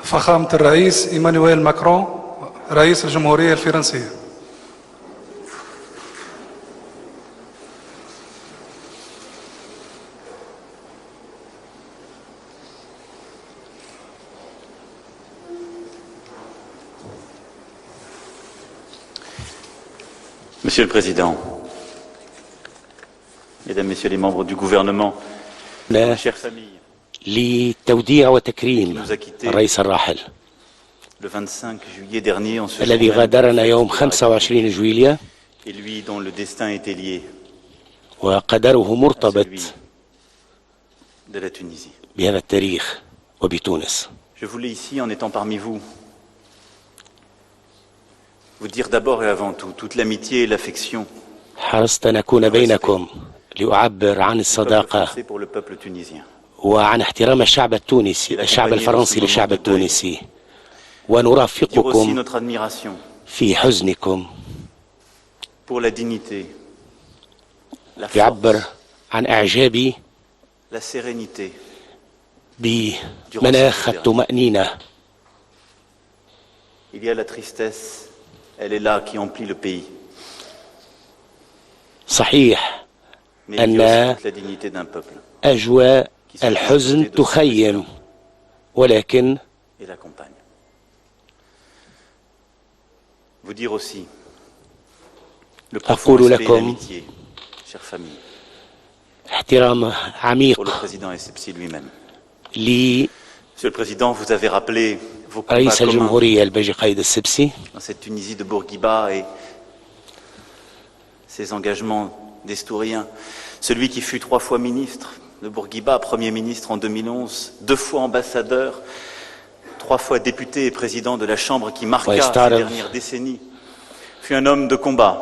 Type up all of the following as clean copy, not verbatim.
فخامة الرئيس إيمانويل ماكرون رئيس الجمهورية الفرنسية. Monsieur le Président, Mesdames, Messieurs les membres du gouvernement, chères familles, لتوديع وتكريم الرئيس الراحل le 25 juillet dernier, en ce الذي jour même, غادرنا يوم 25 جويلية et lui dont le destin était lié وقدره à مرتبط celui de la Tunisie. بهذا التاريخ وبتونس. Je voulais ici, en étant parmi vous, vous dire d'abord et avant tout toute l'amitié et l'affection حرصت أن أكون بينكم لأعبر عن du peuple الصداقة français pour le peuple tunisien. وعن احترام الشعب التونسي الشعب الفرنسي للشعب التونسي Dire aussi ونرافقكم notre admiration في حزنكم. pour la dignité, la يعبر force, عن إعجابي la sérénité. بمناخ الطمأنينة. Il y a la tristesse, elle est là qui emplit le pays. صحيح Mais il y a أن aussi toute la dignité d'un peuple أجواء الحزن تخيم ولكن et l'accompagne. Vous dire aussi le profond أقول respect et لكم l'amitié, chère famille, احترام pour عميق le président Essebsi lui-même. لرئيس Monsieur le Président, vous avez rappelé vos combats communs الجمهورية الباجي قايد السبسي dans cette Tunisie de Bourguiba et ses engagements destouriens. Celui qui fut 3 fois ministre de Bourguiba, Premier ministre en 2011, 2 fois ambassadeur, 3 fois député et président de la Chambre qui marqua ces dernières décennies, fut un homme de combat,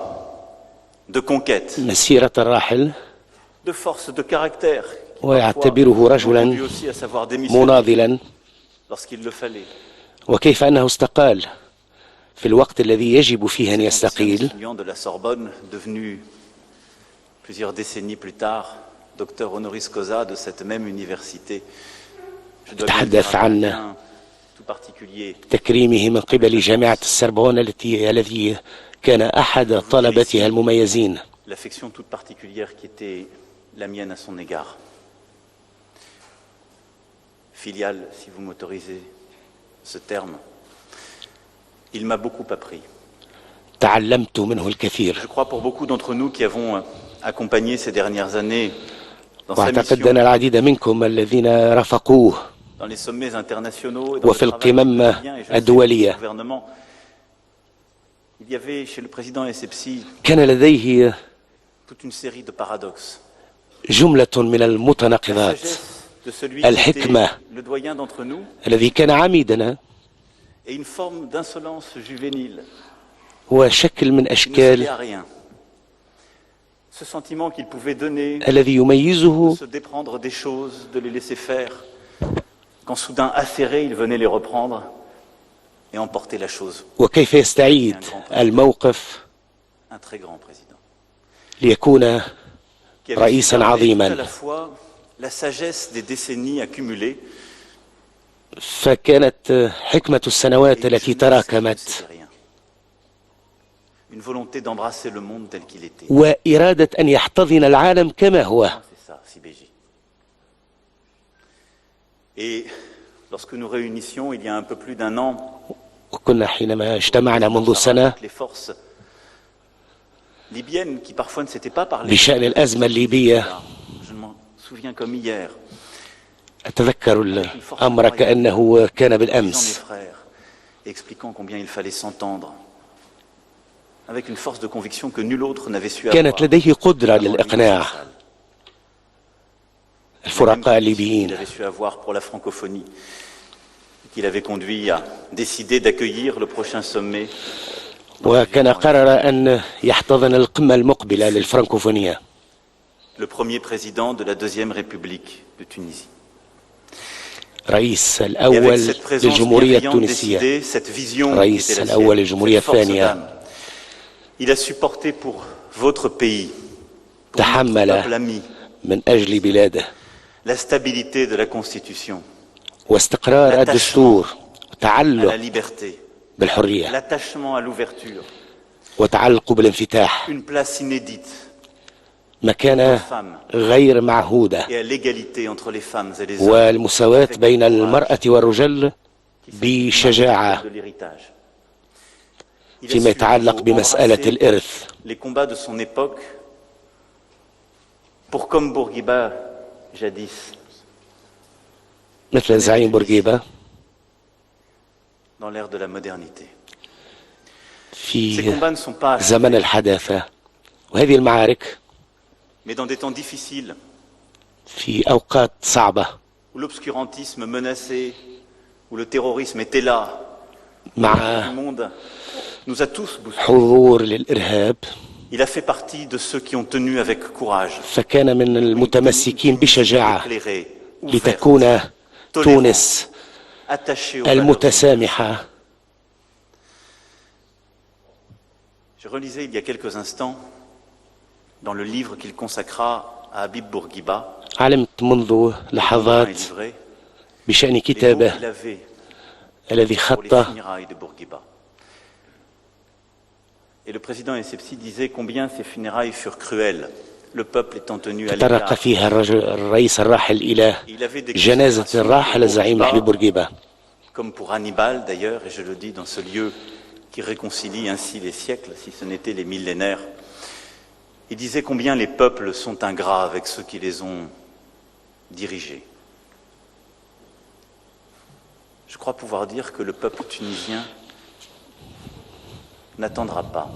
de conquête, مسيرة الراحل de force, de caractère, ويعتبره رجلا lui aussi à savoir démissionner مناضلا lorsqu'il le fallait. وكيف أنه استقال في الوقت الذي يجب فيه أن يستقيل. Étudiant de la Sorbonne, devenu plusieurs décennies plus tard docteur honoris causa de cette même université. Je dois bien dire تحدث عن un tout particulier. تكريمه من قبل جامعة السربون التي كان أحد طلبتها المميزين. L'affection toute particulière qui était la mienne à son égard. Filial, si vous m'autorisez ce terme. Il m'a beaucoup appris. تعلمت منه الكثير. Je crois pour beaucoup d'entre nous qui avons accompagné ces dernières années dans sa واعتقد mission, أن العديد منكم الذين رافقوه dans les sommets internationaux et dans وفي le travail القمم quotidien, et je sais الدولية. que le gouvernement, il y avait chez le président Essebsi كان لديه toute une série de paradoxes. جملة من La المتناقضات. sagesse de celui qui الحكمة était le doyen d'entre nous الذي كان عميدنا et une forme d'insolence juvénile وشكل من qui ne أشكال servait à rien. Ce sentiment qu'il pouvait donner, الذي de يميزه se déprendre des choses, de les laisser faire, quand soudain affairé, il venait les reprendre et emporter la chose. وكيف يستعيد الموقف Un très grand président. ليكون Qui avait رئيسا su garder tout à عظيما. la fois la sagesse des décennies accumulées فكانت حكمة السنوات et une التي jeunesse qui ne تراكمت cédait rien. Une volonté d'embrasser le monde tel qu'il était. وإرادة أن يحتضن العالم كما هو. C'est ça, Sibéji. Et lorsque nous réunissions il y a un peu plus d'un an, وكنا حينما اجتمعنا منذ سنة les forces libyennes qui parfois ne s'étaient pas parlé. بشأن الأزمة الليبية، Je m'en souviens comme hier. أتذكر الأمر كأنه كان Mes بالأمس. frères, expliquant combien il fallait s'entendre, avec une force de conviction que nul autre n'avait su avoir. كانت لديه قدرة Avant lui, للإقناع الفرقاء qu'il الليبيين avait su avoir pour la francophonie, qu'il avait conduit à décider d'accueillir le prochain sommet. وكان قرر أن يحتضن القمة المقبلة للفرنكوفونية. Le premier président de la Deuxième République de Tunisie. رئيس Et avec الأول cette présence للجمهورية bienveillante التونسية، décidée, cette vision qui رئيس était la الأول sienne, للجمهورية cette force الثانية، d'âme, il a supporté pour votre pays, pour notre تحمل peuple ami, من أجل بلاده la stabilité de la Constitution, واستقرار الدستور تعلق la liberté, بالحرية l'attachement à l'ouverture, وتعلق بالانفتاح، une place inédite مكانة غير معهودة، et à l'égalité entre les femmes et les hommes, والمساواة avec بين le courage المرأة والرجل qui بشجاعة de l'héritage. Il a فيما su يتعلق بمسألة embrasser الإرث. les combats de son époque pour, comme Bourguiba jadis, مثل الزعيم بورقيبة dans l'ère de la modernité. Ces في combats ne sont pas زمن achevés, الحداثة، وهذه المعارك mais dans des temps difficiles في أوقات صعبة où l'obscurantisme menaçait, où le terrorisme était là, مع le monde nous a tous bousculés. حضور للإرهاب، Il a fait partie de ceux qui ont tenu avec courage, فكان من المتمسكين بشجاعة éclairée, ouverte, لتكون تونس attachée aux valeurs. المتسامحة. Je relisais il y a quelques instants dans le livre qu'il consacra à Habib Bourguiba, علمت منذ et لحظات livré, بشأن les mots كتابه qu'il avait الذي pour les خط. funérailles de Bourguiba. Et le président Essebsi disait combien ces funérailles furent cruelles, le peuple étant tenu à تطرق l'écart. فيها الرئيس الراحل إلى Il avait des جنازة considérations الراحل pour الزعيم Bourguiba, محبوب بورقيبة، comme pour Hannibal d'ailleurs, et je le dis dans ce lieu qui réconcilie ainsi les siècles, si ce n'était les millénaires. Il disait combien les peuples sont ingrats avec ceux qui les ont dirigés. Je crois pouvoir dire que le peuple tunisien n'attendra pas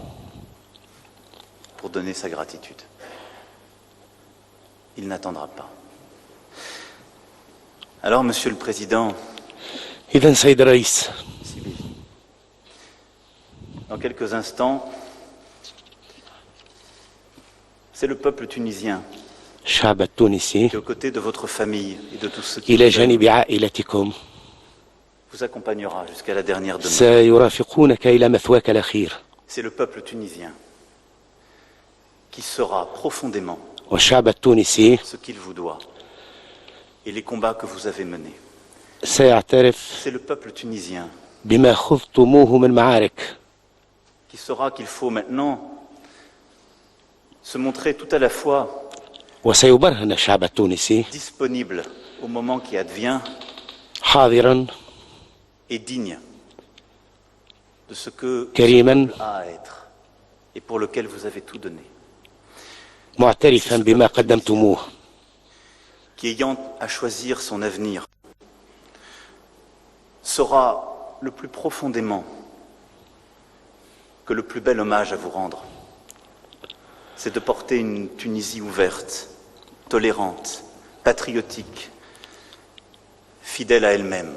pour donner sa gratitude. Il n'attendra pas. Alors, Monsieur le Président, إذا سيد الرئيس، dans quelques instants, c'est le peuple tunisien الشعب التونسي qui, aux côtés de votre famille et de tous ceux qui إلى vous aiment, جانب عائلتكم vous accompagnera jusqu'à la dernière demeure. سيرافقونك إلى مثواك الأخير، C'est le peuple tunisien qui saura profondément والشعب التونسي ce qu'il vous doit et les combats que vous avez menés. سيعترف C'est le peuple tunisien بما خضتموه من معارك، qui saura qu'il faut maintenant se montrer tout à la fois وسيبرهن الشعب التونسي disponible au moment qui advient حاضرا et digne de ce que ce كريما peuple a à être et pour lequel vous avez tout donné. معترفا بما قدمتموه، Qui ayant à choisir son avenir saura le plus profondément que le plus bel hommage à vous rendre, c'est de porter une Tunisie ouverte, tolérante, patriotique, fidèle à elle-même.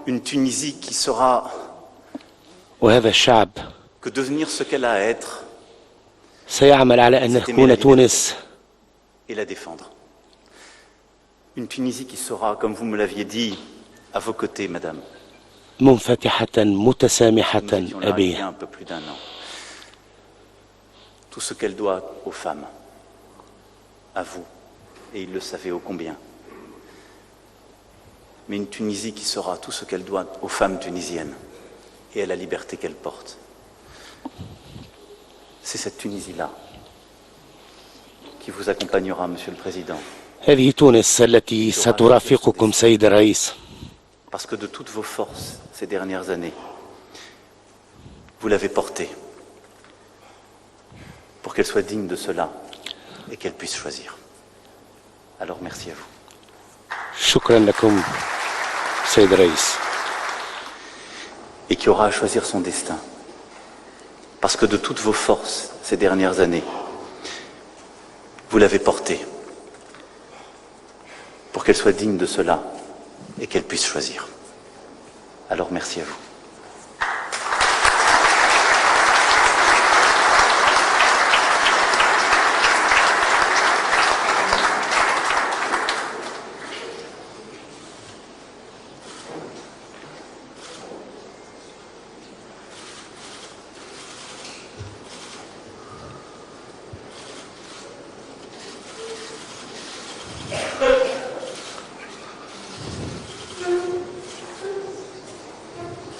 Une Tunisie qui saura وهذا الشعب que devenir ce qu'elle a à être سيعمل على أن تكون تونس et la défendre. Une Tunisie qui saura, comme vous me l'aviez dit, à vos côtés, Madame. منفتحة متسامحة Nous étions là il y a أبية، un peu plus d'un an. Tout ce qu'elle doit aux femmes, à vous, et il le savait ô combien. Mais une Tunisie qui saura tout ce qu'elle doit aux femmes tunisiennes et à la liberté qu'elle porte. C'est cette Tunisie-là qui vous accompagnera, Monsieur le Président, هذه تونس التي سترافقكم سيد الرئيس، parce que de toutes vos forces ces dernières années, vous l'avez portée pour qu'elle soit digne de cela et qu'elle puisse choisir. Alors merci à vous. شكرا لكم سيد الرئيس. Et qui aura à choisir son destin. Parce que de toutes vos forces ces dernières années, vous l'avez portée pour qu'elle soit digne de cela et qu'elle puisse choisir. Alors merci à vous.